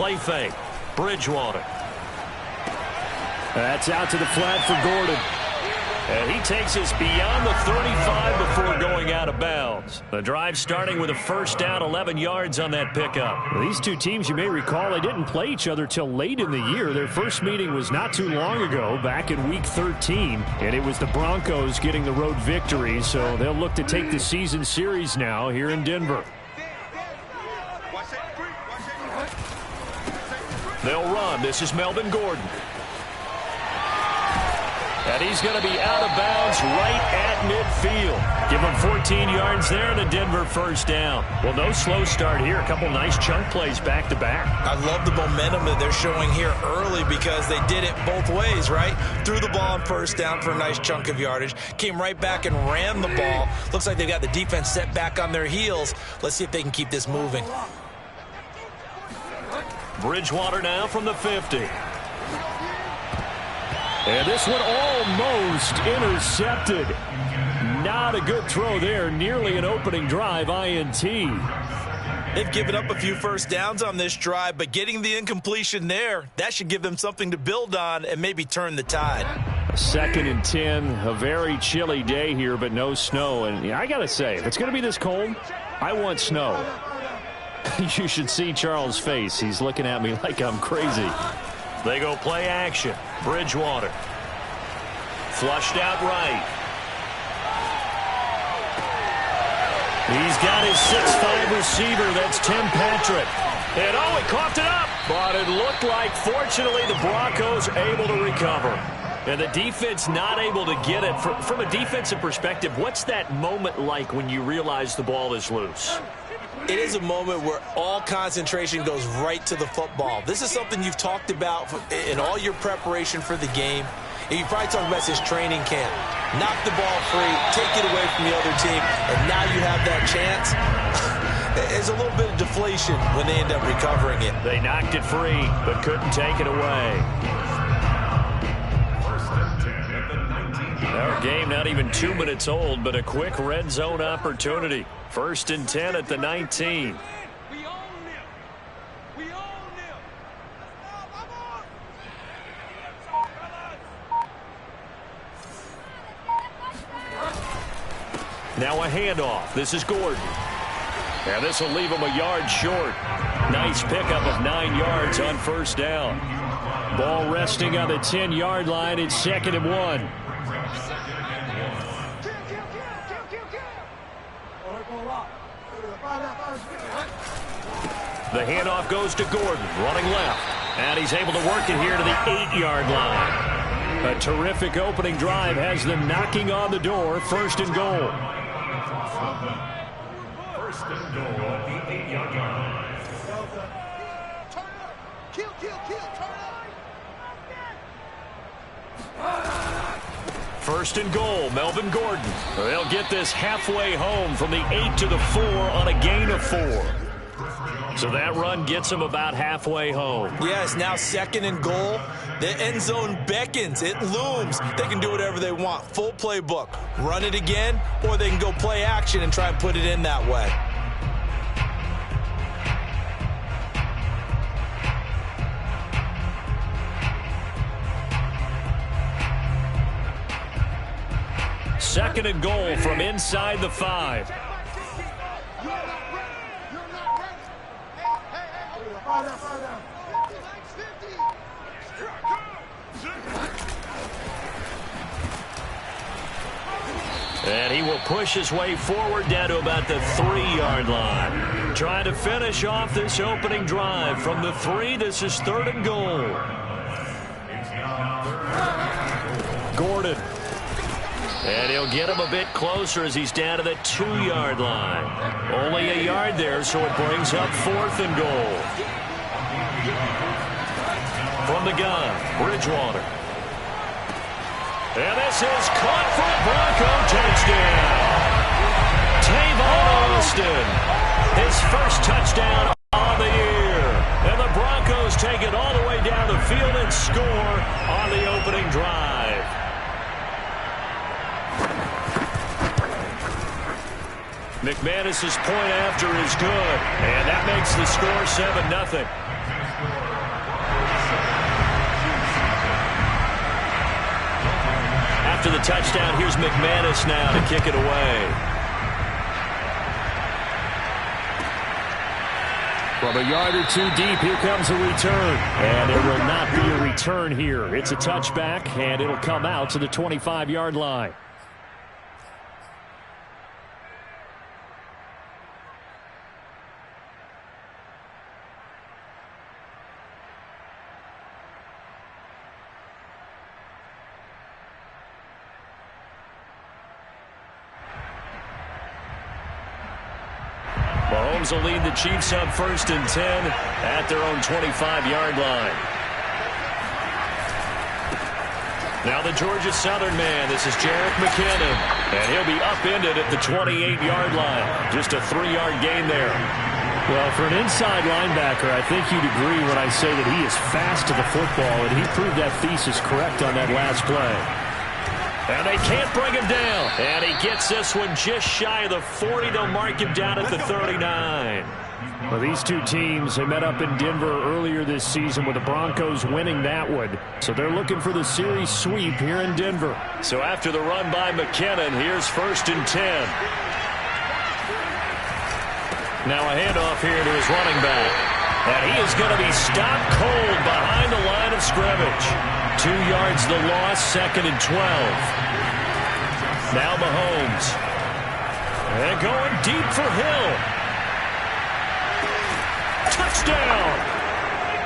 play fake. Bridgewater. That's out to the flat for Gordon. And he takes us beyond the 35 before going out of bounds. The drive starting with a first down, 11 yards on that pickup. Well, these two teams, you may recall, they didn't play each other till late in the year. Their first meeting was not too long ago, back in Week 13. And it was the Broncos getting the road victory, so they'll look to take the season series now here in Denver. They'll run. This is Melvin Gordon. And he's going to be out of bounds right at midfield. Give him 14 yards there and a Denver first down. Well, no slow start here. A couple nice chunk plays back-to-back. I love the momentum that they're showing here early because they did it both ways, right? Threw the ball on first down for a nice chunk of yardage. Came right back and ran the ball. Looks like they've got the defense set back on their heels. Let's see if they can keep this moving. Bridgewater now from the 50. And this one almost intercepted. Not a good throw there. Nearly an opening drive INT. They've given up a few first downs on this drive, but getting the incompletion there, that should give them something to build on and maybe turn the tide. 2nd and 10. A very chilly day here, but no snow. And I got to say, if it's going to be this cold, I want snow. You should see Charles' face. He's looking at me like I'm crazy. They go play action. Bridgewater. Flushed out right. He's got his 6'5" receiver. That's Tim Patrick. And he coughed it up. But it looked like, fortunately, the Broncos able to recover. And the defense not able to get it. From a defensive perspective, what's that moment like when you realize the ball is loose? It is a moment where all concentration goes right to the football. This is something you've talked about in all your preparation for the game. And you probably talked about this training camp. Knock the ball free, take it away from the other team, and now you have that chance. There's a little bit of deflation when they end up recovering it. They knocked it free, but couldn't take it away. Our game not even 2 minutes old, but a quick red zone opportunity. 1st and 10 at the 19. Now a handoff. This is Gordon. And this will leave him a yard short. Nice pickup of 9 yards on first down. Ball resting on the 10-yard line. It's 2nd and 1. The handoff goes to Gordon, running left. And he's able to work it here to the 8-yard line. A terrific opening drive has them knocking on the door. 1st and goal. 1st and goal at the 8-yard line. 1st and goal, Melvin Gordon. They'll get this halfway home from the 8 to the 4 on a gain of 4. So that run gets them about halfway home. Yes, now 2nd and goal. The end zone beckons. It looms. They can do whatever they want. Full playbook. Run it again, or they can go play action and try and put it in that way. Second and goal from inside the 5. And he will push his way forward down to about the 3-yard line. Trying to finish off this opening drive from the 3. This is 3rd and goal. Gordon. And he'll get him a bit closer as he's down to the 2-yard line. Only a yard there, so it brings up 4th and goal. From the gun, Bridgewater. And this is caught for a Bronco touchdown. Tavon Austin, his first touchdown on the year. And the Broncos take it all the way down the field and score on the opening drive. McManus's point after is good, and that makes the score 7-0. after the touchdown. Here's McManus now to kick it away. From a yard or two deep, here comes a return. And there will not be a return here. It's a touchback, and it'll come out to the 25-yard line. Mahomes will lead the Chiefs up 1st and 10 at their own 25-yard line. Now the Georgia Southern man. This is Jerick McKinnon. And he'll be upended at the 28-yard line. Just a 3-yard gain there. Well, for an inside linebacker, I think you'd agree when I say that he is fast to the football, and he proved that thesis correct on that last play. And they can't bring him down. And he gets this one just shy of the 40. They'll mark him down at the 39. Well, these two teams, they met up in Denver earlier this season with the Broncos winning that one. So they're looking for the series sweep here in Denver. So after the run by McKinnon, here's 1st and 10. Now a handoff here to his running back. And he is going to be stopped cold behind the line of scrimmage. 2 yards the loss, 2nd and 12. Now Mahomes. And going deep for Hill. Touchdown!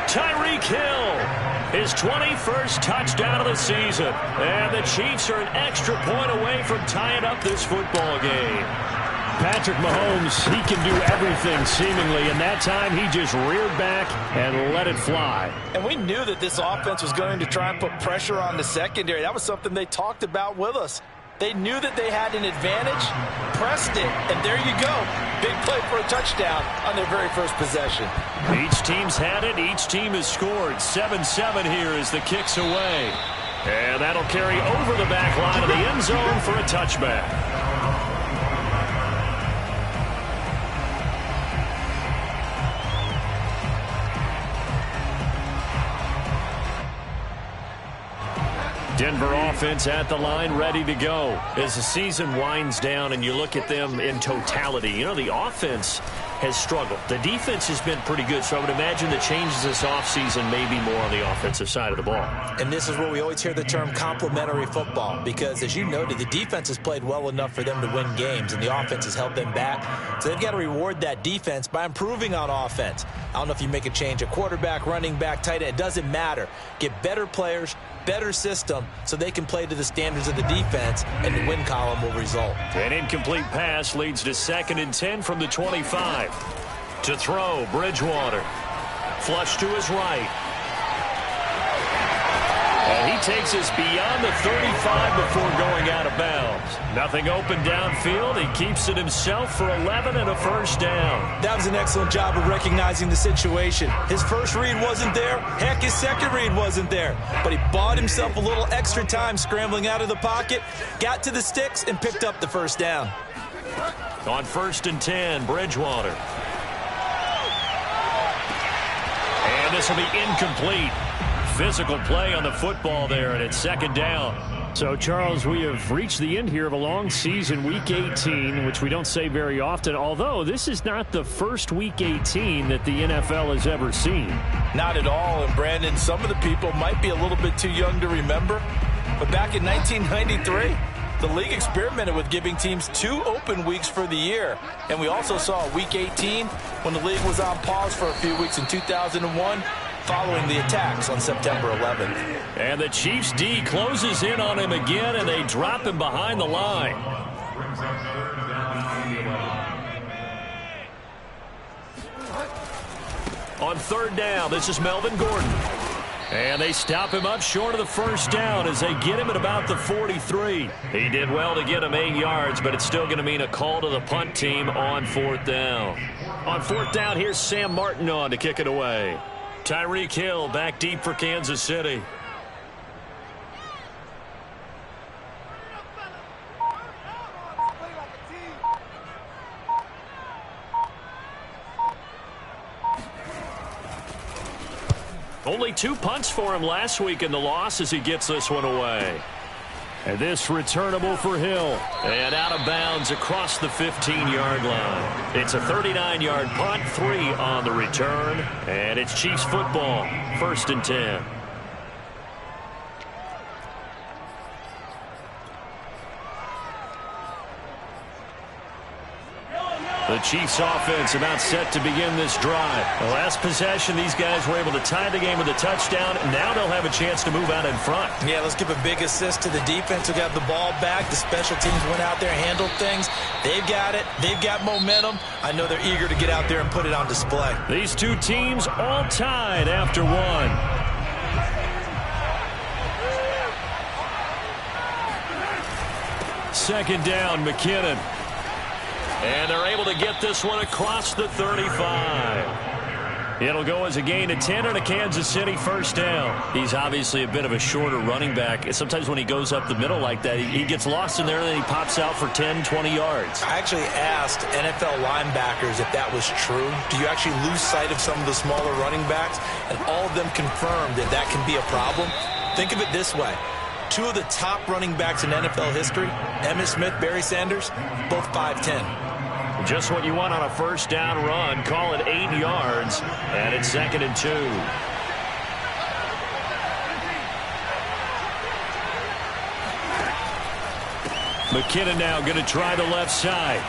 Tyreek Hill. His 21st touchdown of the season. And the Chiefs are an extra point away from tying up this football game. Patrick Mahomes, he can do everything seemingly, and that time he just reared back and let it fly. And we knew that this offense was going to try and put pressure on the secondary. That was something they talked about with us. They knew that they had an advantage, pressed it, and there you go. Big play for a touchdown on their very first possession. Each team's had it. Each team has scored. 7-7 here as the kick's away. And that'll carry over the back line of the end zone for a touchback. Denver offense at the line, ready to go. As the season winds down and you look at them in totality, you know, the offense has struggled. The defense has been pretty good, so I would imagine the changes this offseason may be more on the offensive side of the ball. And this is where we always hear the term complementary football, because as you noted, the defense has played well enough for them to win games, and the offense has held them back. So they've got to reward that defense by improving on offense. I don't know if you make a change, a quarterback, running back, tight end, it doesn't matter. Get better players, better system, so they can play to the standards of the defense, and the win column will result. An incomplete pass leads to 2nd and 10 from the 25. To throw, Bridgewater. Flush to his right. And he takes us beyond the 35 before going out of bounds. Nothing open downfield. He keeps it himself for 11 and a first down. That was an excellent job of recognizing the situation. His first read wasn't there. Heck, his second read wasn't there. But he bought himself a little extra time scrambling out of the pocket, got to the sticks, and picked up the first down. On 1st and 10, Bridgewater. And this will be incomplete. Physical play on the football there, and it's 2nd down. So, Charles, we have reached the end here of a long season, Week 18, which we don't say very often, although this is not the first Week 18 that the NFL has ever seen. Not at all, and Brandon, some of the people might be a little bit too young to remember, but back in 1993, the league experimented with giving teams 2 open weeks for the year, and we also saw Week 18 when the league was on pause for a few weeks in 2001, following the attacks on September 11th. And the Chiefs D closes in on him again, and they drop him behind the line. On 3rd down, this is Melvin Gordon. And they stop him up short of the first down as they get him at about the 43. He did well to get him 8 yards, but it's still going to mean a call to the punt team on 4th down. On 4th down, here's Sam Martin on to kick it away. Tyreek Hill back deep for Kansas City. Only 2 punts for him last week in the loss as he gets this one away. And this returnable for Hill. And out of bounds across the 15-yard line. It's a 39-yard punt, 3 on the return. And it's Chiefs football, 1st and 10. The Chiefs offense about set to begin this drive. The last possession, these guys were able to tie the game with a touchdown. Now they'll have a chance to move out in front. Yeah, let's give a big assist to the defense who got the ball back. The special teams went out there, handled things. They've got it. They've got momentum. I know they're eager to get out there and put it on display. These two teams all tied after one. Second down, McKinnon. And they're able to get this one across the 35. It'll go as a gain of 10 and a Kansas City first down. He's obviously a bit of a shorter running back. Sometimes when he goes up the middle like that, he gets lost in there and then he pops out for 10, 20 yards. I actually asked NFL linebackers if that was true. Do you actually lose sight of some of the smaller running backs? And all of them confirmed that that can be a problem. Think of it this way. 2 of the top running backs in NFL history, Emmitt Smith, Barry Sanders, both 5'10". Just what you want on a first down run. Call it 8 yards, and it's 2nd and 2. McKinnon now going to try the left side.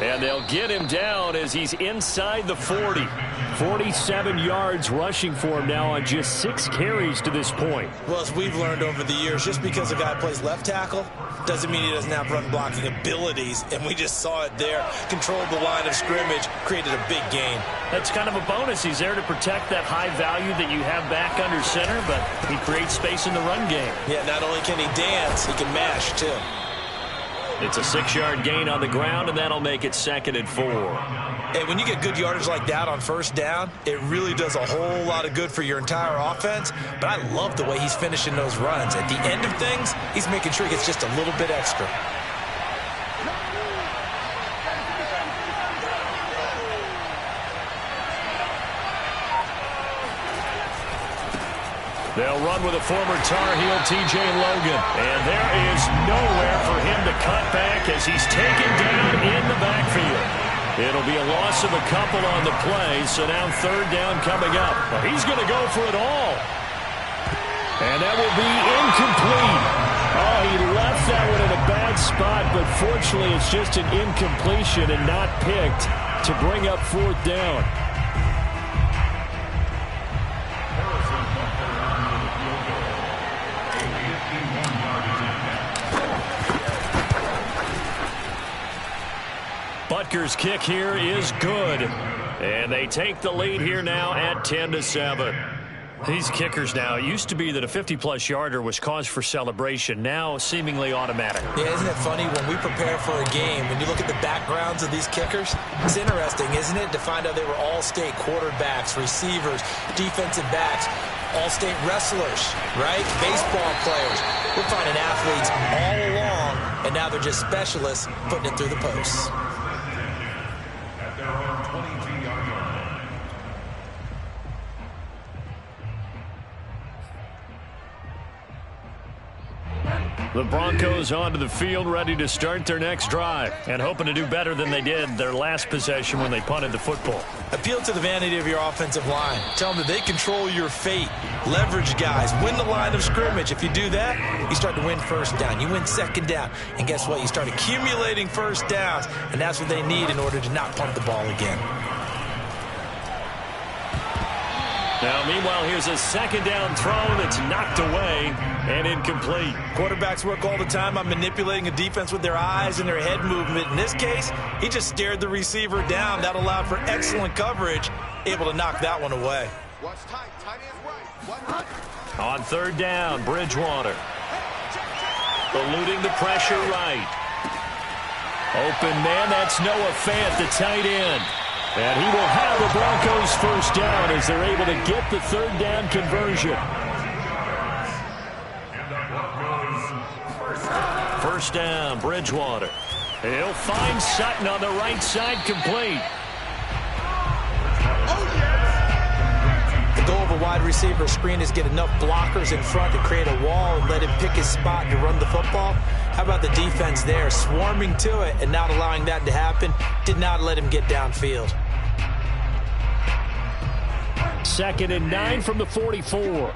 And they'll get him down as he's inside the 40. 47 yards rushing for him now on just 6 carries to this point. Well, as we've learned over the years, just because a guy plays left tackle doesn't mean he doesn't have run blocking abilities, and we just saw it there. Controlled the line of scrimmage, created a big gain. That's kind of a bonus. He's there to protect that high value that you have back under center, but he creates space in the run game. Yeah, not only can he dance, he can mash, too. It's a 6-yard gain on the ground, and that'll make it 2nd and 4. Hey, when you get good yardage like that on first down, it really does a whole lot of good for your entire offense. But I love the way he's finishing those runs. At the end of things, he's making sure he gets just a little bit extra. They'll run with a former Tar Heel, T.J. Logan. And there is nowhere for him to cut back as he's taken down in the backfield. It'll be a loss of a couple on the play, so now 3rd down coming up. But he's going to go for it all. And that will be incomplete. Oh, he left that one in a bad spot, but fortunately it's just an incompletion and not picked to bring up 4th down. Butker's kick here is good. And they take the lead here now at 10-7. These kickers now, it used to be that a 50-plus yarder was cause for celebration. Now seemingly automatic. Yeah, isn't it funny when we prepare for a game, when you look at the backgrounds of these kickers, it's interesting, isn't it, to find out they were all-state quarterbacks, receivers, defensive backs, all-state wrestlers, right? Baseball players. We're finding athletes all along, and now they're just specialists putting it through the posts. The Broncos onto the field, ready to start their next drive, and hoping to do better than they did their last possession when they punted the football. Appeal to the vanity of your offensive line. Tell them that they control your fate. Leverage guys. Win the line of scrimmage. If you do that, you start to win first down. You win second down. And guess what? You start accumulating first downs, and that's what they need in order to not punt the ball again. Now, meanwhile, here's a second down throw that's knocked away and incomplete. Quarterbacks work all the time on manipulating a defense with their eyes and their head movement. In this case, he just stared the receiver down. That allowed for excellent coverage, able to knock that one away. On 3rd down, Bridgewater. Eluding the pressure right. Open man, that's Noah Fant, the tight end. And he will have the Broncos first down as they're able to get the 3rd down conversion. First down, Bridgewater. He'll find Sutton on the right side, complete. Go over wide receiver screen is get enough blockers in front to create a wall and let him pick his spot to run the football. How about the defense there, swarming to it and not allowing that to happen? Did not let him get downfield. 2nd and 9 from the 44.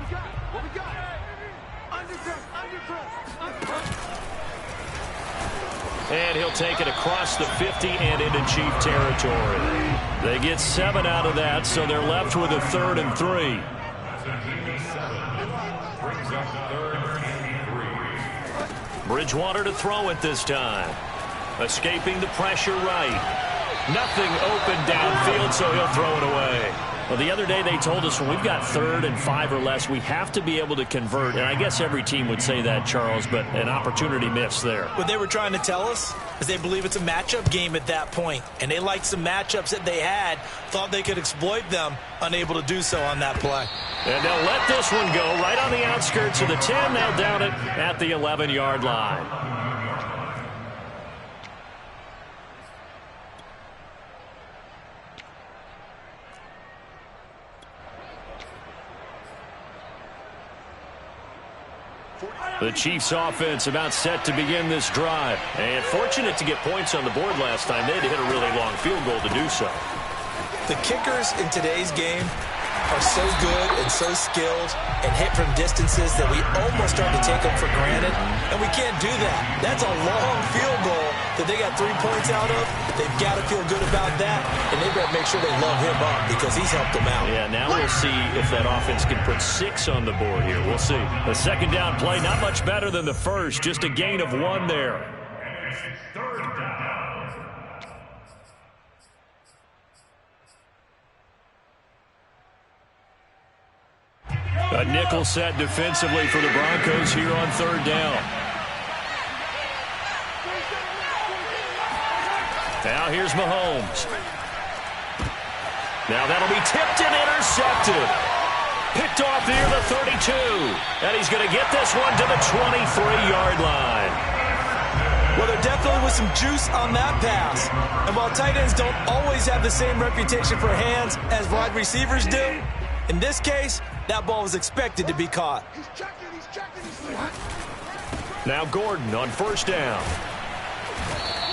And he'll take it across the 50 and into Chief territory. They get 7 out of that, so they're left with a 3rd and 3. Bridgewater to throw it this time. Escaping the pressure right. Nothing open downfield, so he'll throw it away. Well, the other day they told us when we've got 3rd and 5 or less, we have to be able to convert. And I guess every team would say that, Charles, but an opportunity missed there. What they were trying to tell us is they believe it's a matchup game at that point. And they liked some matchups that they had, thought they could exploit them, unable to do so on that play. And they'll let this one go right on the outskirts of the 10. They'll down it at the 11-yard line. The Chiefs offense about set to begin this drive. And fortunate to get points on the board last time. They had to hit a really long field goal to do so. The kickers in today's game are so good and so skilled and hit from distances that we almost start to take them for granted. And we can't do that. That's a long field goal that they got 3 points out of. They've got to feel good about that. And they've got to make sure they love him up because he's helped them out. Yeah, now we'll see if that offense can put 6 on the board here. We'll see. The 2nd down play, not much better than the first. Just a gain of 1 there. A nickel set defensively for the Broncos here on 3rd down. Now here's Mahomes. Now that'll be tipped and intercepted. Picked off near the 32. And he's going to get this one to the 23-yard line. Well, there definitely was some juice on that pass. And while tight ends don't always have the same reputation for hands as wide receivers do, in this case, that ball was expected to be caught. Now Gordon on 1st down.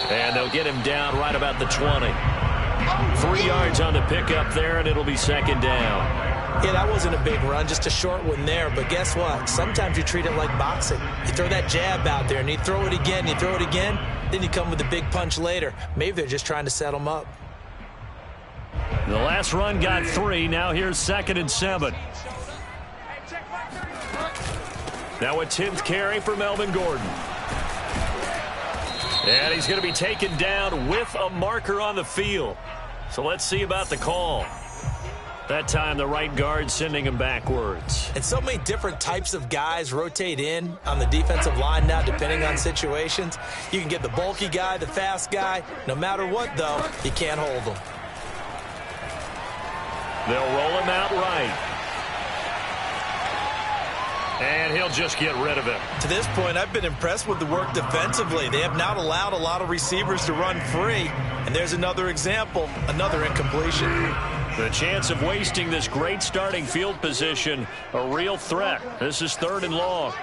And they'll get him down right about the 20. 3 yards on the pickup there, and it'll be 2nd down. Yeah, that wasn't a big run, just a short one there. But guess what? Sometimes you treat it like boxing. You throw that jab out there, and you throw it again, then you come with a big punch later. Maybe they're just trying to set them up. The last run got 3. Now here's 2nd and 7. Now a 10th carry for Melvin Gordon. And he's going to be taken down with a marker on the field. So let's see about the call. That time the right guard sending him backwards. And so many different types of guys rotate in on the defensive line now depending on situations. You can get the bulky guy, the fast guy. No matter what, though, you can't hold them. They'll roll him out right. And he'll just get rid of it. To this point, I've been impressed with the work defensively. They have not allowed a lot of receivers to run free. And there's another example, another incompletion. The chance of wasting this great starting field position, a real threat. This is 3rd and long.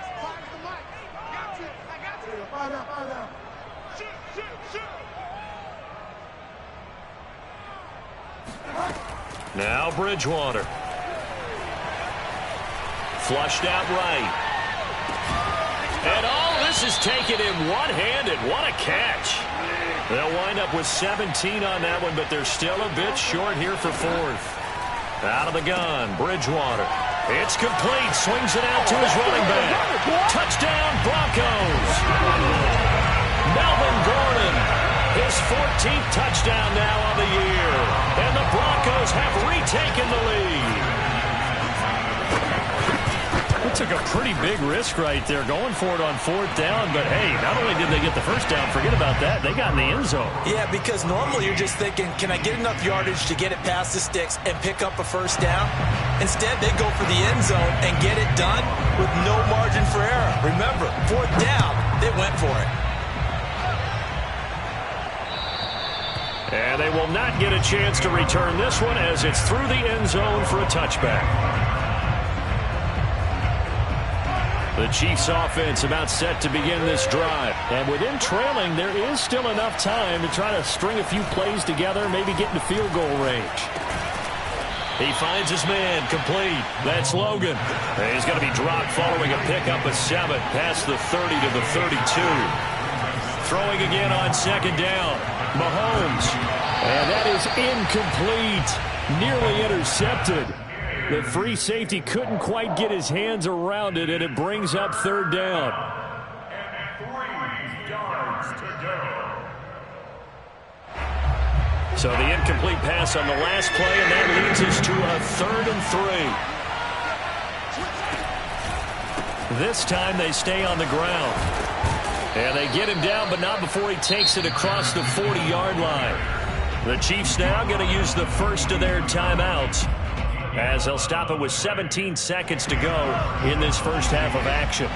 Now Bridgewater. Flushed out right. And all this is taken in one-handed. What a catch. They'll wind up with 17 on that one, but they're still a bit short here for 4th. Out of the gun, Bridgewater. It's complete. Swings it out to his running back. Touchdown, Broncos. Melvin Gordon. His 14th touchdown now on the year. And the Broncos have retaken the lead. It took a pretty big risk right there going for it on 4th down. But, hey, not only did they get the first down, forget about that, they got in the end zone. Yeah, because normally you're just thinking, can I get enough yardage to get it past the sticks and pick up a first down? Instead, they go for the end zone and get it done with no margin for error. Remember, 4th down, they went for it. And they will not get a chance to return this one as it's through the end zone for a touchback. The Chiefs offense about set to begin this drive. And with them trailing, there is still enough time to try to string a few plays together, maybe get into field goal range. He finds his man complete. That's Logan. He's going to be dropped following a pickup of 7 past the 30 to the 32. Throwing again on second down. Mahomes. And that is incomplete. Nearly intercepted. The free safety couldn't quite get his hands around it, and it brings up third down. So the incomplete pass on the last play, and that leads us to a 3rd and 3. This time they stay on the ground. And they get him down, but not before he takes it across the 40-yard line. The Chiefs now going to use the first of their timeouts, as they'll stop it with 17 seconds to go in this first half of action.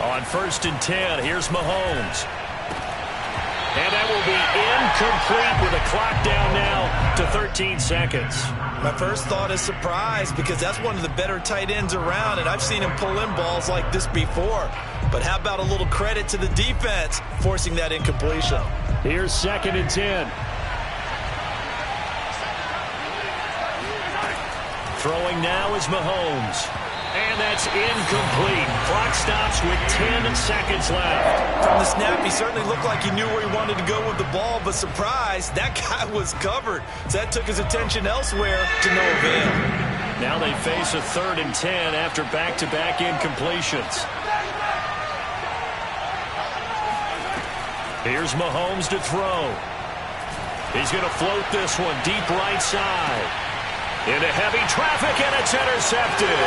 On 1st and 10, here's Mahomes. And that will be incomplete with a clock down now to 13 seconds. My first thought is surprise, because that's one of the better tight ends around, and I've seen him pull in balls like this before. But how about a little credit to the defense forcing that incompletion? Here's 2nd and 10. Throwing now is Mahomes. And that's incomplete. Clock stops with 10 seconds left. From the snap, he certainly looked like he knew where he wanted to go with the ball, but surprise, that guy was covered. So that took his attention elsewhere to no avail. Now they face a 3rd and 10 after back-to-back incompletions. Here's Mahomes to throw. He's going to float this one deep right side. Into heavy traffic, and it's intercepted.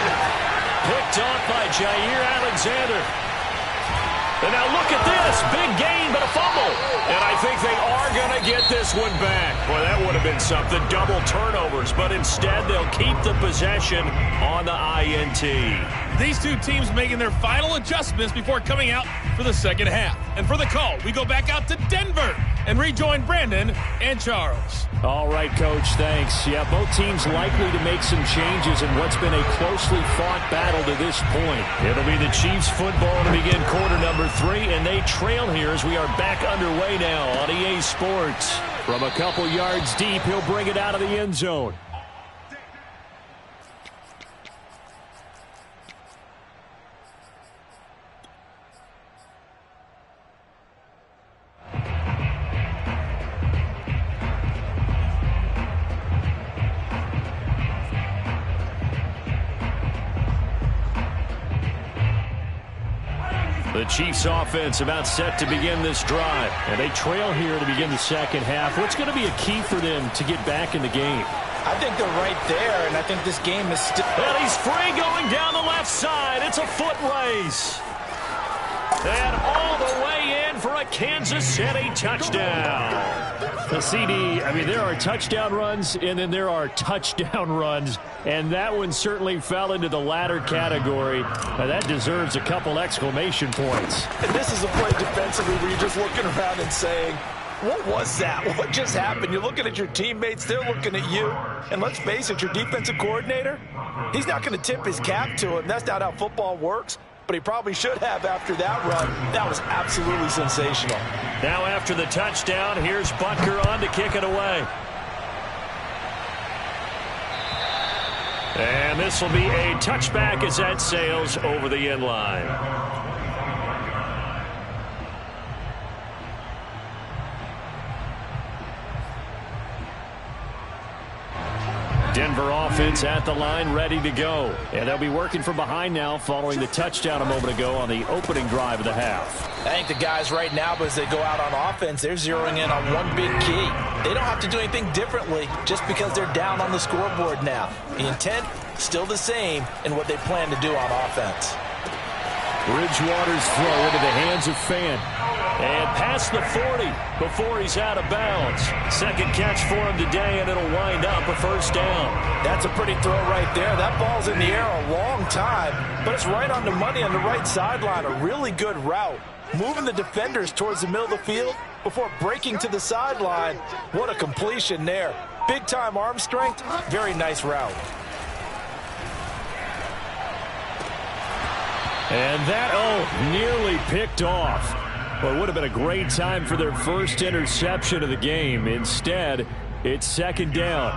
Picked off by Jair Alexander. And now look at this. Big gain, but a fumble. And I think they are going to get this one back. Boy, that would have been something. Double turnovers. But instead, they'll keep the possession on the INT. These two teams making their final adjustments before coming out for the second half. And for the call, we go back out to Denver and rejoin Brandon and Charles. All right, Coach, thanks. Yeah, both teams likely to make some changes in what's been a closely fought battle to this point. It'll be the Chiefs football to begin quarter number 3, and they trail here as we are back underway now on EA Sports. From a couple yards deep, he'll bring it out of the end zone. The Chiefs offense about set to begin this drive. And they trail here to begin the second half. What's going to be a key for them to get back in the game? I think they're right there, and I think this game is still... And he's free going down the left side. It's a foot race. And all the way in for a Kansas City touchdown. The CD, I mean, there are touchdown runs, and then there are touchdown runs. And that one certainly fell into the latter category. Now, that deserves a couple exclamation points. And this is a play defensively where you're just looking around and saying, what was that? What just happened? You're looking at your teammates. They're looking at you. And let's face it, your defensive coordinator, he's not going to tip his cap to him. That's not how football works. But he probably should have after that run. That was absolutely sensational. Now after the touchdown, here's Butker on to kick it away. And this will be a touchback as that sails over the end line. Denver offense at the line, ready to go. And they'll be working from behind now following the touchdown a moment ago on the opening drive of the half. I think the guys right now, as they go out on offense, they're zeroing in on one big key. They don't have to do anything differently just because they're down on the scoreboard now. The intent, still the same in what they plan to do on offense. Bridgewater's throw into the hands of Fan. And past the 40 before he's out of bounds. Second catch for him today, and it'll wind up a first down. That's a pretty throw right there. That ball's in the air a long time, but it's right on the money on the right sideline. A really good route. Moving the defenders towards the middle of the field before breaking to the sideline. What a completion there. Big-time arm strength. Very nice route. And that, nearly picked off. Well, it would have been a great time for their first interception of the game. Instead, it's second down.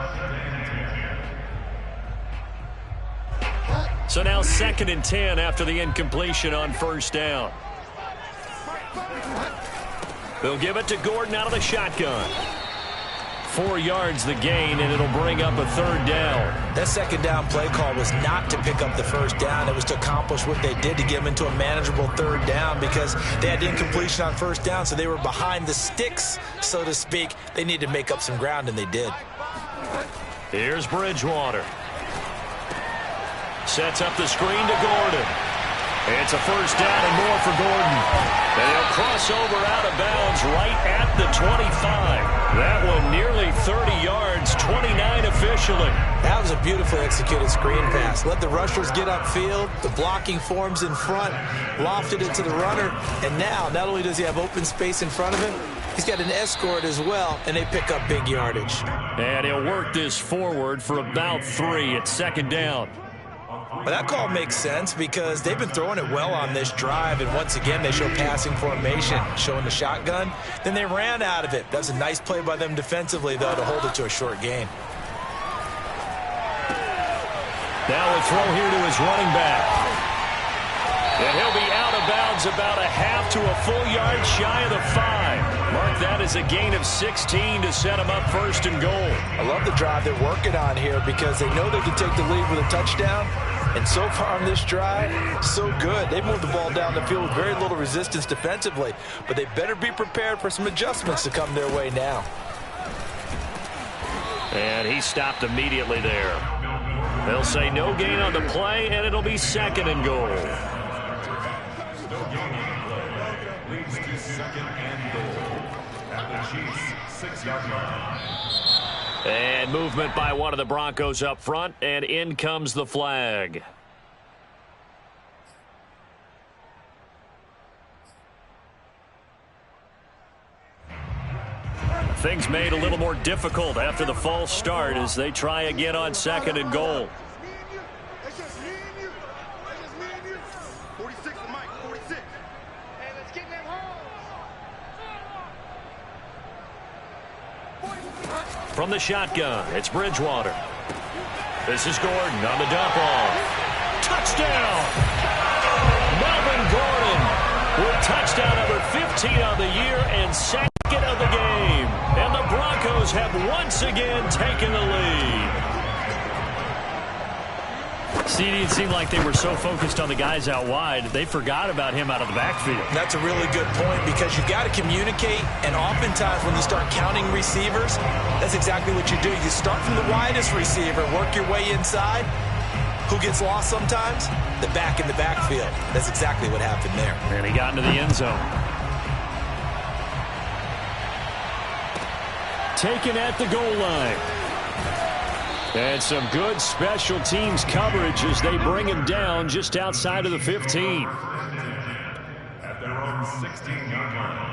So now 2nd and 10 after the incompletion on first down. They'll give it to Gordon out of the shotgun. 4 yards the gain, and it'll bring up a 3rd down. That second down play call was not to pick up the first down. It was to accomplish what they did to get them into a manageable 3rd down because they had incompletion on first down, so they were behind the sticks, so to speak. They needed to make up some ground, and they did. Here's Bridgewater. Sets up the screen to Gordon. It's a 1st down and more for Gordon. And he'll cross over out of bounds right at the 25. That one nearly 30 yards, 29 officially. That was a beautifully executed screen pass. Let the rushers get upfield. The blocking forms in front. Lofted it to the runner. And now, not only does he have open space in front of him, he's got an escort as well, and they pick up big yardage. And he'll work this forward for about 3 at 2nd down. Well, that call makes sense because they've been throwing it well on this drive, and once again they show passing formation, showing the shotgun. Then they ran out of it. That was a nice play by them defensively, though, to hold it to a short gain. Now a throw here to his running back. And he'll be out of bounds about a half to a full yard shy of the 5. Mark that as a gain of 16 to set him up 1st and goal. I love the drive they're working on here because they know they can take the lead with a touchdown. And so far on this drive, so good. They've moved the ball down the field with very little resistance defensively. But they better be prepared for some adjustments to come their way now. And he stopped immediately there. They'll say no gain on the play, and it'll be 2nd and goal. Leads to 2nd and goal at the Chiefs' 6-yard line. And movement by one of the Broncos up front, and in comes the flag. Things made a little more difficult after the false start as they try again on 2nd and goal. From the shotgun, it's Bridgewater. This is Gordon on the dump off. Touchdown! Melvin Gordon with touchdown number 15 on the year and 2nd of the game. And the Broncos have once again taken the lead. See, it seemed like they were so focused on the guys out wide, they forgot about him out of the backfield. That's a really good point because you've got to communicate, and oftentimes when you start counting receivers, that's exactly what you do. You start from the widest receiver, work your way inside. Who gets lost sometimes? The back in the backfield. That's exactly what happened there. And he got into the end zone. Taken at the goal line. And some good special teams coverage as they bring him down just outside of the 15. At their own 16-yard line.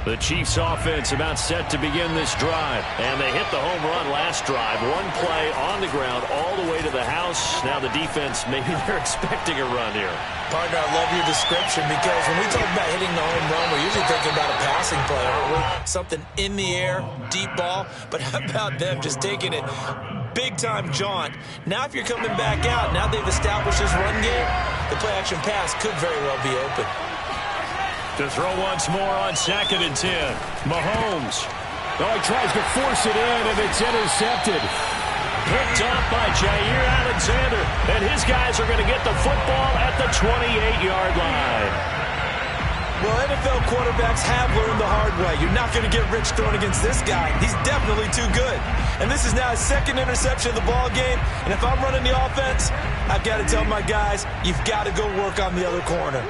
The Chiefs offense about set to begin this drive. And they hit the home run last drive. One play on the ground all the way to the house. Now the defense, maybe they're expecting a run here. Partner, I love your description because when we talk about hitting the home run, we're usually thinking about a passing play, aren't we? Something in the air, deep ball. But how about them just taking it big-time jaunt? Now if you're coming back out, now they've established this run game, the play-action pass could very well be open. To throw once more on 2nd and 10. Mahomes. Oh, he tries to force it in, and it's intercepted. Picked up by Jair Alexander. And his guys are going to get the football at the 28-yard line. Well, NFL quarterbacks have learned the hard way. You're not going to get rich throwing against this guy. He's definitely too good. And this is now his 2nd interception of the ball game. And if I'm running the offense, I've got to tell my guys, you've got to go work on the other corner.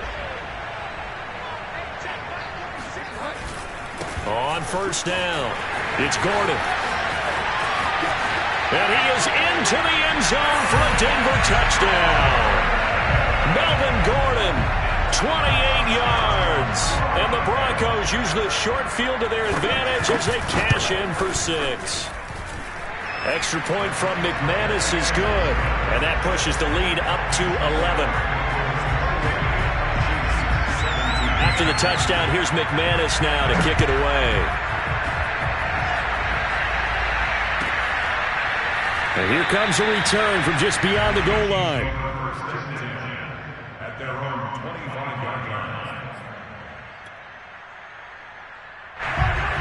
On first down, it's Gordon. And he is into the end zone for a Denver touchdown. Melvin Gordon, 28 yards. And the Broncos use the short field to their advantage as they cash in for 6. Extra point from McManus is good. And that pushes the lead up to 11. After the touchdown, here's McManus now to kick it away. And here comes a return from just beyond the goal line. At their own 25-yard line.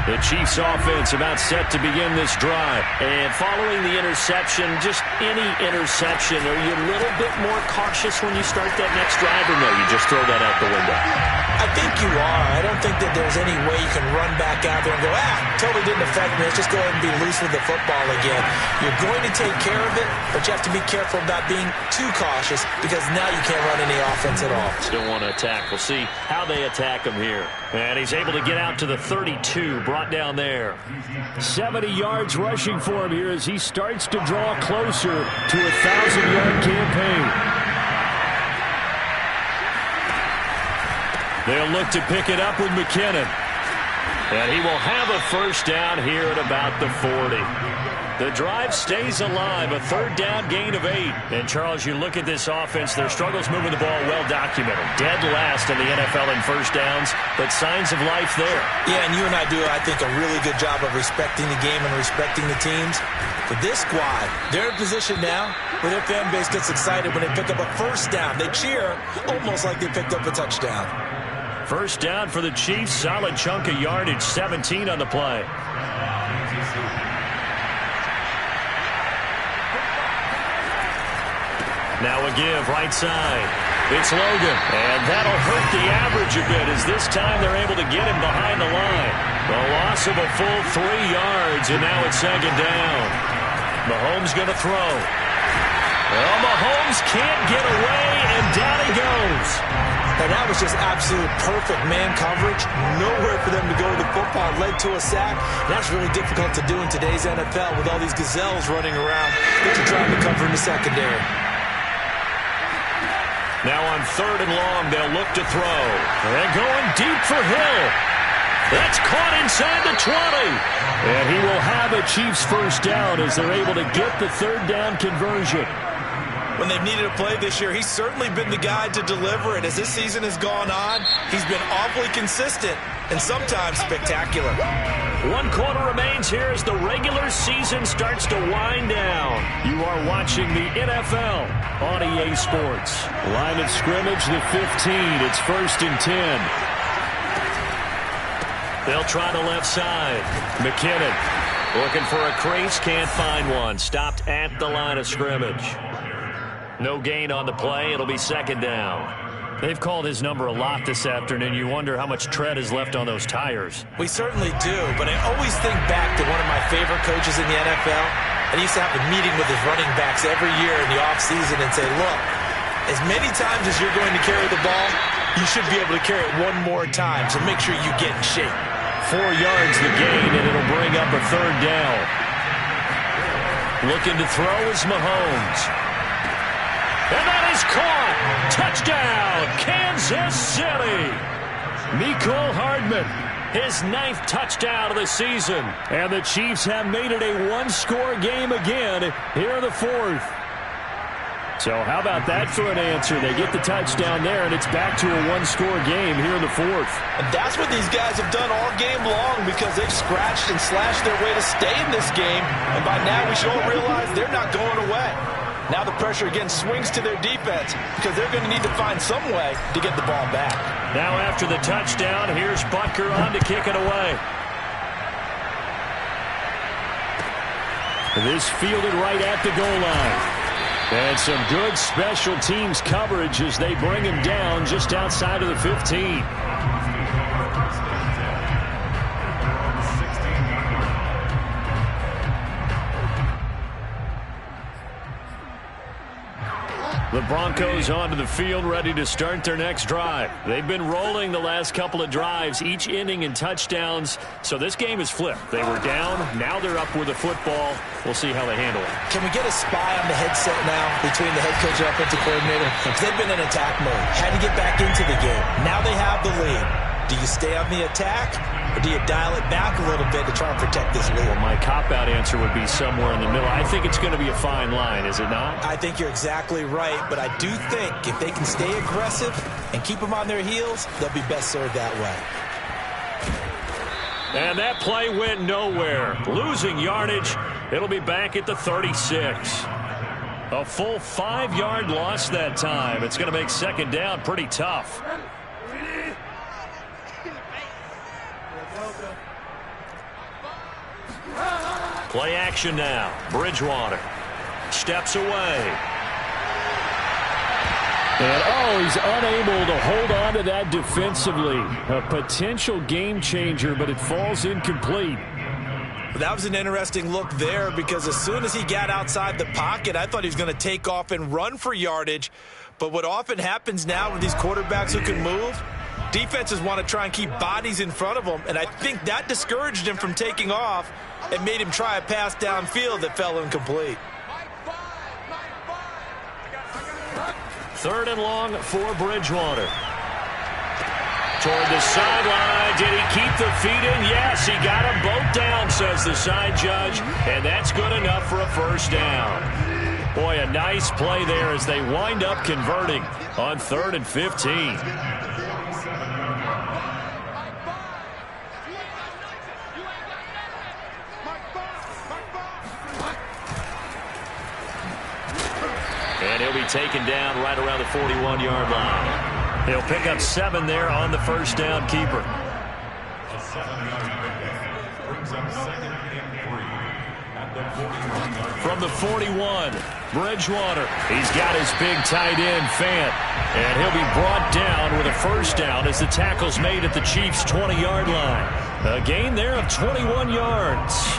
The Chiefs offense about set to begin this drive. And following the interception, just any interception, are you a little bit more cautious when you start that next drive, or no, you just throw that out the window? I think you are. I don't think that there's any way you can run back out there and go, totally didn't affect me. Let's just go ahead and be loose with the football again. You're going to take care of it, but you have to be careful about being too cautious because now you can't run any offense at all. Still want to attack. We'll see how they attack him here. And he's able to get out to the 32, brought down there. 70 yards rushing for him here as he starts to draw closer to a 1,000-yard campaign. They'll look to pick it up with McKinnon. And he will have a first down here at about the 40. The drive stays alive, a third down gain of 8. And, Charles, you look at this offense, their struggles moving the ball well documented. Dead last in the NFL in first downs, but signs of life there. Yeah, and you and I do, I think, a really good job of respecting the game and respecting the teams. But this squad, they're in position now where their fan base gets excited when they pick up a first down. They cheer almost like they picked up a touchdown. First down for the Chiefs, solid chunk of yardage, 17 on the play. Now a give, right side. It's Logan, and that'll hurt the average a bit as this time they're able to get him behind the line. The loss of a full 3 yards, and now it's second down. Mahomes going to throw. Well, Mahomes can't get away, and down he goes. And that was just absolute perfect man coverage. Nowhere for them to go with the football. Led to a sack. And that's really difficult to do in today's NFL with all these gazelles running around that you're trying to cover in the secondary. Now on third and long, they'll look to throw. They're going deep for Hill. That's caught inside the 20. And he will have a Chiefs first down as they're able to get the third down conversion. When they've needed a play this year, he's certainly been the guy to deliver it. As this season has gone on, he's been awfully consistent and sometimes spectacular. 1 quarter remains here as the regular season starts to wind down. You are watching the NFL on EA Sports. Line of scrimmage, the 15. It's 1st and 10. They'll try the left side. McKinnon looking for a crease, can't find one. Stopped at the line of scrimmage. No gain on the play. It'll be second down. They've called his number a lot this afternoon. You wonder how much tread is left on those tires. We certainly do, but I always think back to one of my favorite coaches in the NFL. And he used to have a meeting with his running backs every year in the offseason and say, look, as many times as you're going to carry the ball, you should be able to carry it one more time, so make sure you get in shape. 4 yards the gain, and it'll bring up a third down. Looking to throw is Mahomes. And that is caught. Touchdown, Kansas City. Mecole Hardman, his 9th touchdown of the season. And the Chiefs have made it a one-score game again here in the 4th. So how about that for an answer? They get the touchdown there, and it's back to a one-score game here in the 4th. And that's what these guys have done all game long because they've scratched and slashed their way to stay in this game. And by now we should all realize they're not going away. Now the pressure again swings to their defense because they're going to need to find some way to get the ball back. Now after the touchdown, here's Butker on to kick it away. This fielded right at the goal line. And some good special teams coverage as they bring him down just outside of the 15. The Broncos onto the field, ready to start their next drive. They've been rolling the last couple of drives, each inning in touchdowns. So this game is flipped. They were down. Now they're up with the football. We'll see how they handle it. Can we get a spy on the headset now between the head coach and offensive coordinator? They've been in attack mode. Had to get back into the game. Now they have the lead. Do you stay on the attack, or do you dial it back a little bit to try and protect this lead? Well, my cop-out answer would be somewhere in the middle. I think it's going to be a fine line, is it not? I think you're exactly right, but I do think if they can stay aggressive and keep them on their heels, they'll be best served that way. And that play went nowhere. Losing yardage. It'll be back at the 36. A full 5-yard loss that time. It's going to make second down pretty tough. Play action now. Bridgewater steps away. And, he's unable to hold on to that defensively. A potential game changer, but it falls incomplete. That was an interesting look there because as soon as he got outside the pocket, I thought he was going to take off and run for yardage. But what often happens now with these quarterbacks who can move, defenses want to try and keep bodies in front of them, and I think that discouraged him from taking off and made him try a pass downfield that fell incomplete. 3rd and long for Bridgewater. Toward the sideline. Did he keep the feet in? Yes, he got them both down, says the side judge, and that's good enough for a first down. Boy, a nice play there as they wind up converting on 3rd and 15. And he'll be taken down right around the 41-yard line. He'll pick up 7 there on the first down keeper. A 7-yard pickup brings up 2nd and 3 at the 41-yard line. From the 41, Bridgewater. He's got his big tight end, Fant. And he'll be brought down with a first down as the tackle's made at the Chiefs' 20-yard line. A gain there of 21 yards.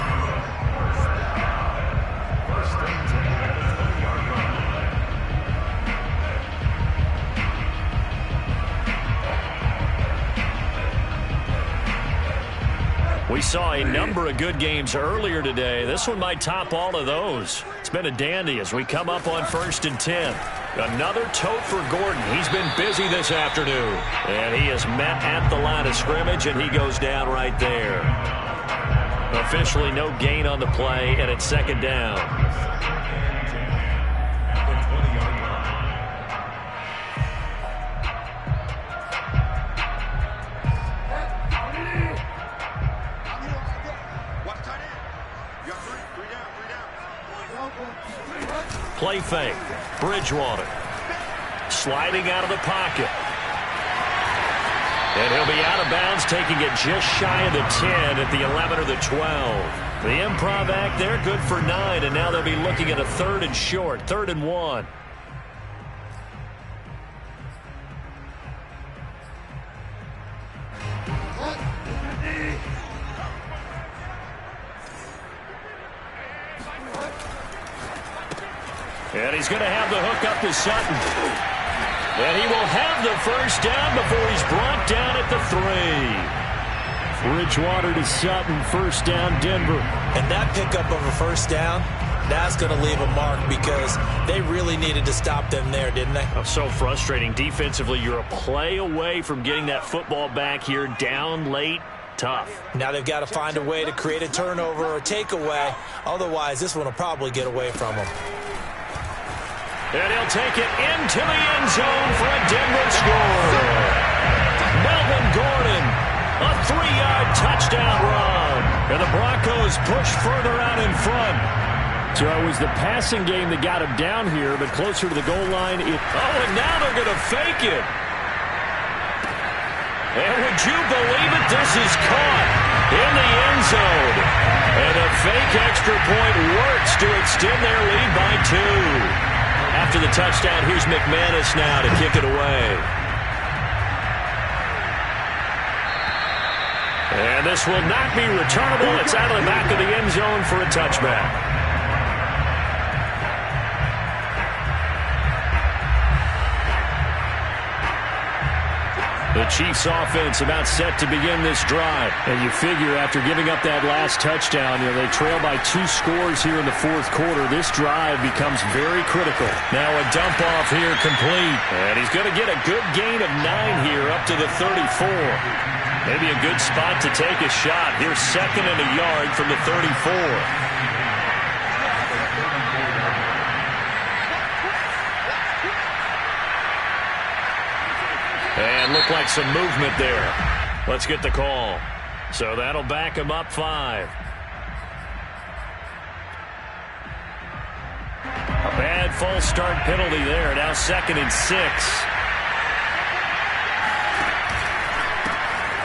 We saw a number of good games earlier today. This one might top all of those. It's been a dandy as we come up on 1st and 10. Another tote for Gordon. He's been busy this afternoon. And he is met at the line of scrimmage, and he goes down right there. Officially no gain on the play, and it's 2nd down. At the 20-yard line. Play fake. Bridgewater sliding out of the pocket. And he'll be out of bounds, taking it just shy of the 10 at the 11 or the 12. The improv act there, good for 9, and now they'll be looking at a 3rd and short, 3rd and 1. And he's going to have the hook up to Sutton. And he will have the first down before he's brought down at the 3. Bridgewater to Sutton, first down, Denver. And that pickup of a first down, that's going to leave a mark because they really needed to stop them there, didn't they? Oh, so frustrating. Defensively, you're a play away from getting that football back here, down late. Tough. Now they've got to find a way to create a turnover or a takeaway. Otherwise, this one will probably get away from them. And he'll take it into the end zone for a Denver score. Melvin Gordon, a 3-yard touchdown run. And the Broncos push further out in front. So it was the passing game that got him down here, but closer to the goal line. And now they're going to fake it. And would you believe it? This is caught in the end zone. And a fake extra point works to extend their lead by 2. After the touchdown, here's McManus now to kick it away. And this will not be returnable. It's out of the back of the end zone for a touchback. The Chiefs offense about set to begin this drive. And you figure after giving up that last touchdown, they trail by 2 scores here in the fourth quarter. This drive becomes very critical. Now a dump off here complete. And he's going to get a good gain of 9 here up to the 34. Maybe a good spot to take a shot. Here's 2nd and a yard from the 34. And looked like some movement there. Let's get the call. So that'll back him up 5. A bad false start penalty there. Now 2nd and 6.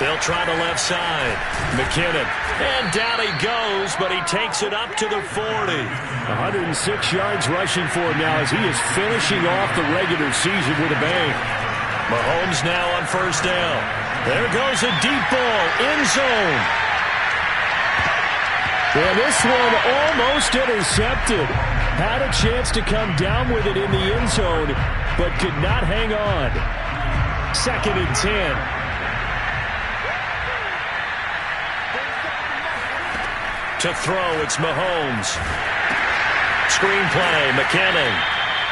They'll try the left side. McKinnon. And down he goes, but he takes it up to the 40. 106 yards rushing for him now as he is finishing off the regular season with a bang. Mahomes now on 1st down. There goes a deep ball, end zone. And this one almost intercepted. Had a chance to come down with it in the end zone, but could not hang on. 2nd and 10. To throw, it's Mahomes. Screenplay, McKinnon.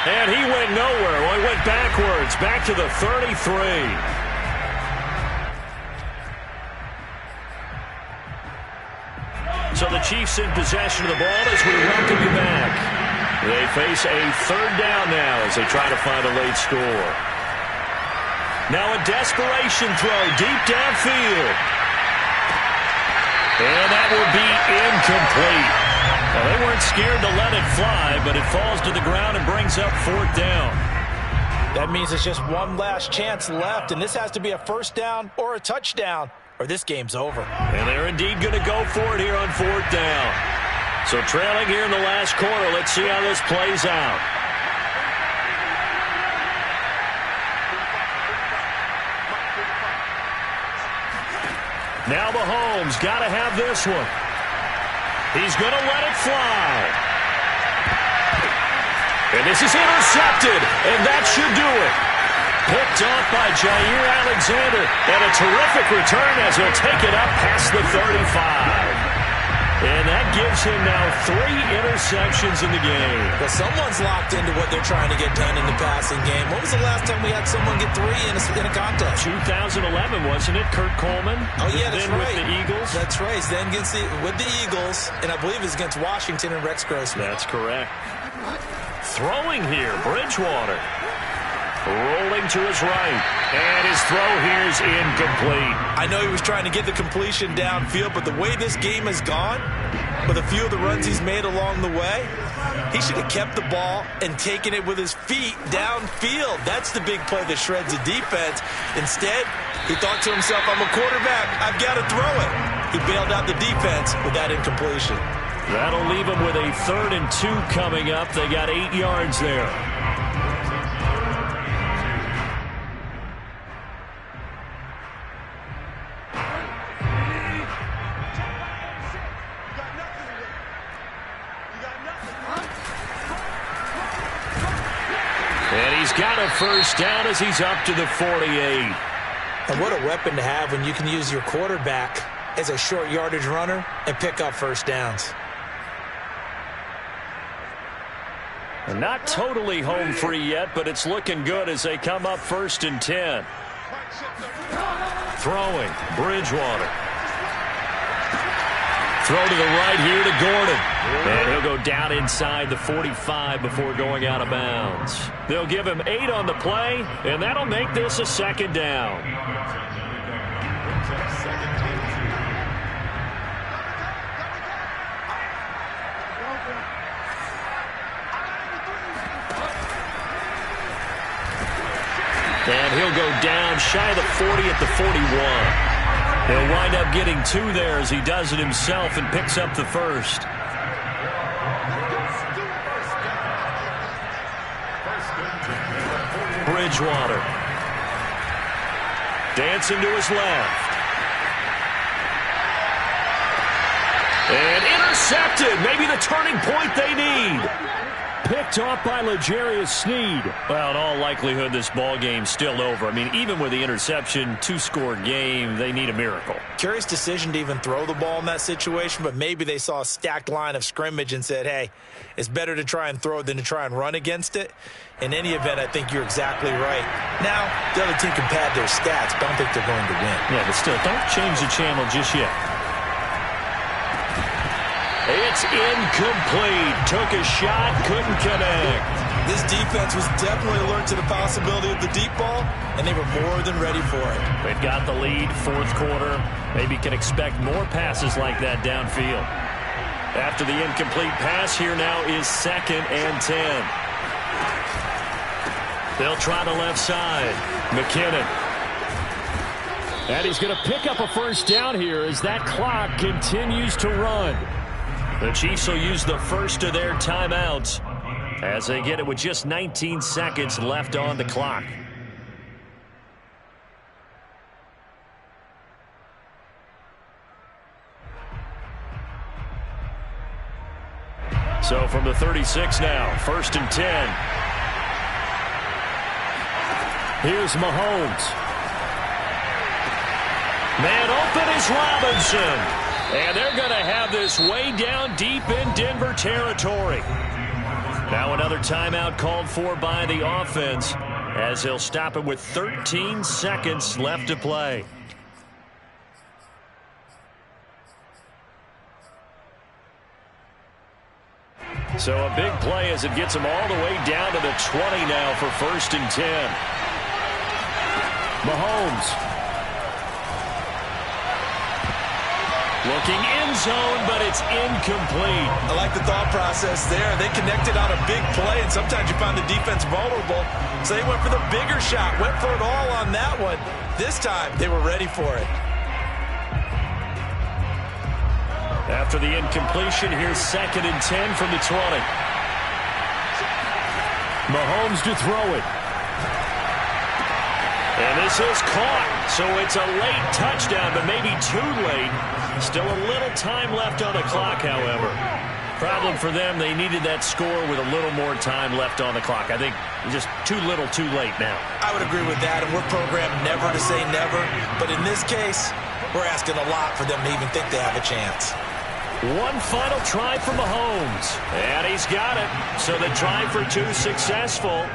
And he went nowhere. Well, he went backwards, back to the 33. So the Chiefs in possession of the ball as we welcome you back. They face a 3rd down now as they try to find a late score. Now a desperation throw deep downfield. And that will be incomplete. Well, they weren't scared to let it fly, but it falls to the ground and brings up 4th down. That means it's just one last chance left, and this has to be a 1st down or a touchdown, or this game's over. And they're indeed going to go for it here on 4th down. So trailing here in the last quarter, let's see how this plays out. Now Mahomes got to have this one. He's going to let it fly. And this is intercepted, and that should do it. Picked off by Jair Alexander, and a terrific return as he'll take it up past the 35. And that gives him now 3 interceptions in the game. Well, someone's locked into what they're trying to get done in the passing game. When was the last time we had someone get 3 in a contest? 2011, wasn't it? Kurt Coleman? Oh, yeah, that's right. With the Eagles? That's right. Then with the Eagles, and I believe it's against Washington and Rex Grossman. That's correct. Throwing here, Bridgewater. Rolling to his right. And his throw here is incomplete. I know he was trying to get the completion downfield, but the way this game has gone, with a few of the runs he's made along the way, he should have kept the ball and taken it with his feet downfield. That's the big play that shreds the defense. Instead, he thought to himself, I'm a quarterback. I've got to throw it. He bailed out the defense with that incompletion. That'll leave him with a 3rd and 2 coming up. They got 8 yards there. And he's got a 1st down as he's up to the 48. And what a weapon to have when you can use your quarterback as a short yardage runner and pick up 1st downs. And not totally home free yet, but it's looking good as they come up 1st and 10. Throwing, Bridgewater. Throw to the right here to Gordon. And he'll go down inside the 45 before going out of bounds. They'll give him 8 on the play, and that'll make this a 2nd down. And he'll go down shy of the 40 at the 41. He'll wind up getting 2 there as he does it himself and picks up the 1st. Bridgewater. Dancing to his left. And intercepted. Maybe the turning point they need. picked off by L'Jarius Sneed. Well, in all likelihood, this ball game's still over. I mean, even with the interception, 2-score game, they need a miracle. Curious decision to even throw the ball in that situation, but maybe they saw a stacked line of scrimmage and said, hey, it's better to try and throw than to try and run against it. In any event, I think you're exactly right. Now, the other team can pad their stats, but I don't think they're going to win. Yeah, but still, don't change the channel just yet. It's incomplete. Took a shot, couldn't connect. This defense was definitely alert to the possibility of the deep ball, and they were more than ready for it. They've got the lead, fourth quarter. Maybe can expect more passes like that downfield. After the incomplete pass, here now is 2nd and 10. They'll try the left side. McKinnon. And he's going to pick up a first down here as that clock continues to run. The Chiefs will use the first of their timeouts as they get it with just 19 seconds left on the clock. So from the 36 now, 1st and 10. Here's Mahomes. Man open is Robinson. And they're going to have this way down deep in Denver territory. Now another timeout called for by the offense as they'll stop it with 13 seconds left to play. So a big play as it gets them all the way down to the 20 now for 1st and 10. Mahomes. Looking end zone, but it's incomplete. I like the thought process there. They connected on a big play, and sometimes you find the defense vulnerable. So they went for the bigger shot, went for it all on that one. This time, they were ready for it. After the incompletion, here's 2nd and 10 from the 20. Mahomes to throw it. And this is caught, so it's a late touchdown, but maybe too late. Still a little time left on the clock, however. Problem for them, they needed that score with a little more time left on the clock. I think just too little, too late now. I would agree with that, and we're programmed never to say never. But in this case, we're asking a lot for them to even think they have a chance. One final try for Mahomes, and he's got it. So the try for 2 successful,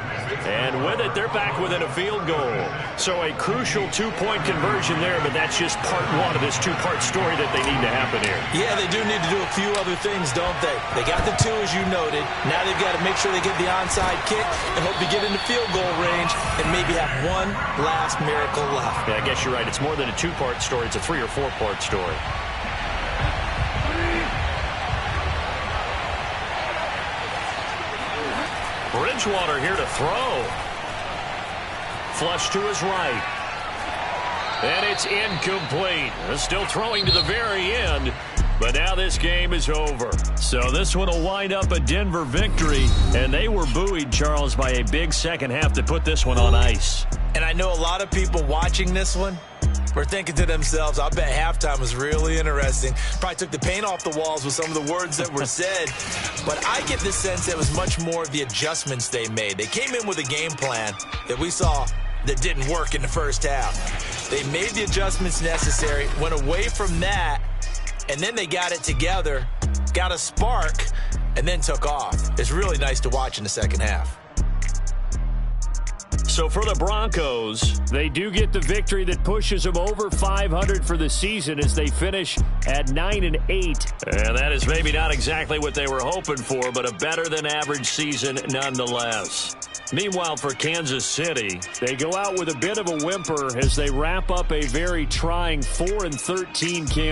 and with it, they're back within a field goal. So a crucial 2-point conversion there, but that's just part one of this 2-part story that they need to happen here. Yeah, they do need to do a few other things, don't they? They got the 2, as you noted. Now they've got to make sure they get the onside kick and hope to get into field goal range and maybe have one last miracle left. Yeah, I guess you're right. It's more than a 2-part story. It's a 3- or 4-part story. Bridgewater here to throw. Flush to his right. And it's incomplete. Still throwing to the very end. But now this game is over. So this one will wind up a Denver victory. And they were buoyed, Charles, by a big second half to put this one on ice. And I know a lot of people watching this one were thinking to themselves, I bet halftime was really interesting. Probably took the paint off the walls with some of the words that were said. But I get the sense that it was much more of the adjustments they made. They came in with a game plan that we saw that didn't work in the first half. They made the adjustments necessary, went away from that, and then they got it together, got a spark, and then took off. It's really nice to watch in the second half. So for the Broncos, they do get the victory that pushes them over 500 for the season as they finish at 9-8. And that is maybe not exactly what they were hoping for, but a better than average season nonetheless. Meanwhile, for Kansas City, they go out with a bit of a whimper as they wrap up a very trying 4-13 campaign.